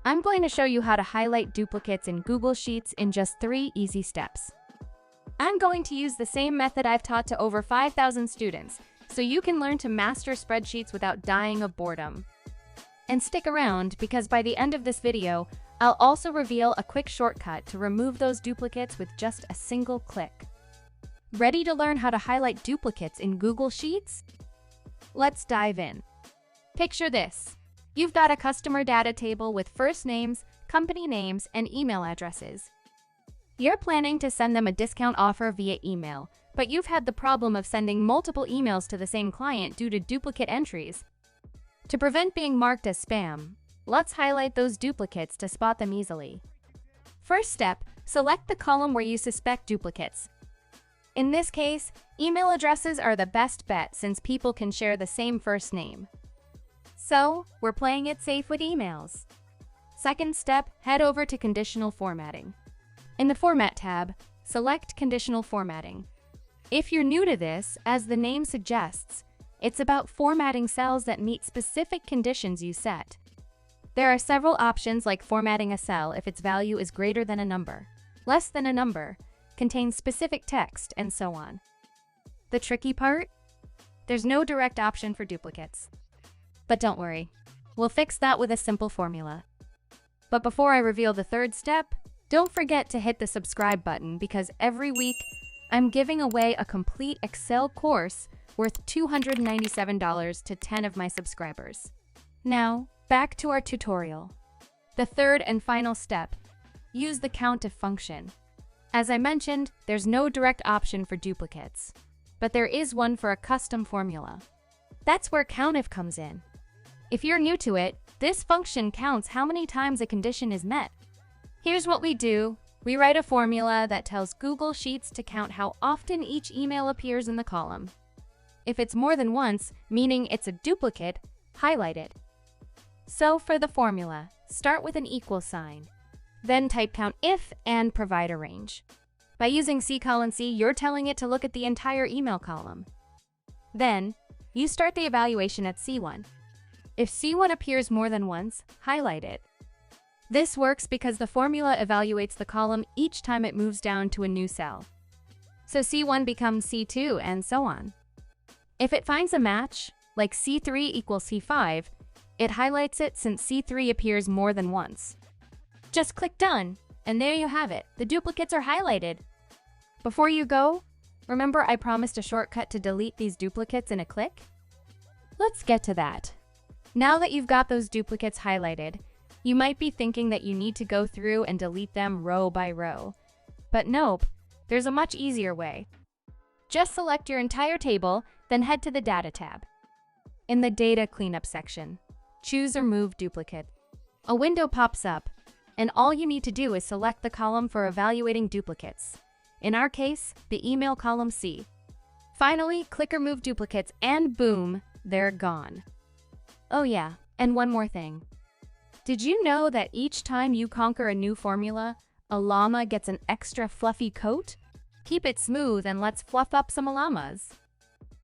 I'm going to show you how to highlight duplicates in Google Sheets in just 3 easy steps. I'm going to use the same method I've taught to over 5,000 students, so you can learn to master spreadsheets without dying of boredom. And stick around, because by the end of this video, I'll also reveal a quick shortcut to remove those duplicates with just a single click. Ready to learn how to highlight duplicates in Google Sheets? Let's dive in. Picture this. You've got a customer data table with first names, company names, and email addresses. You're planning to send them a discount offer via email, but you've had the problem of sending multiple emails to the same client due to duplicate entries. To prevent being marked as spam, let's highlight those duplicates to spot them easily. First step, select the column where you suspect duplicates. In this case, email addresses are the best bet since people can share the same first name. So, we're playing it safe with emails. Second step, head over to conditional formatting. In the Format tab, select Conditional Formatting. If you're new to this, as the name suggests, it's about formatting cells that meet specific conditions you set. There are several options like formatting a cell if its value is greater than a number, less than a number, contains specific text, and so on. The tricky part? There's no direct option for duplicates. But don't worry, we'll fix that with a simple formula. But before I reveal the third step, don't forget to hit the subscribe button because every week I'm giving away a complete Excel course worth $297 to 10 of my subscribers. Now, back to our tutorial. The third and final step, use the COUNTIF function. As I mentioned, there's no direct option for duplicates, but there is one for a custom formula. That's where COUNTIF comes in. If you're new to it, this function counts how many times a condition is met. Here's what we do. We write a formula that tells Google Sheets to count how often each email appears in the column. If it's more than once, meaning it's a duplicate, highlight it. So for the formula, start with an equal sign. Then type COUNTIF and provide a range. By using C:(C), you're telling it to look at the entire email column. Then, you start the evaluation at C1. If C1 appears more than once, highlight it. This works because the formula evaluates the column each time it moves down to a new cell. So C1 becomes C2 and so on. If it finds a match, like C3 equals C5, it highlights it since C3 appears more than once. Just click Done, and there you have it. The duplicates are highlighted. Before you go, remember I promised a shortcut to delete these duplicates in a click? Let's get to that. Now that you've got those duplicates highlighted, you might be thinking that you need to go through and delete them row by row. But nope, there's a much easier way. Just select your entire table, then head to the Data tab. In the Data Cleanup section, choose Remove Duplicate. A window pops up, and all you need to do is select the column for evaluating duplicates. In our case, the email column C. Finally, click Remove Duplicates and boom, they're gone. Oh yeah, and one more thing. Did you know that each time you conquer a new formula, a llama gets an extra fluffy coat? Keep it smooth and let's fluff up some llamas.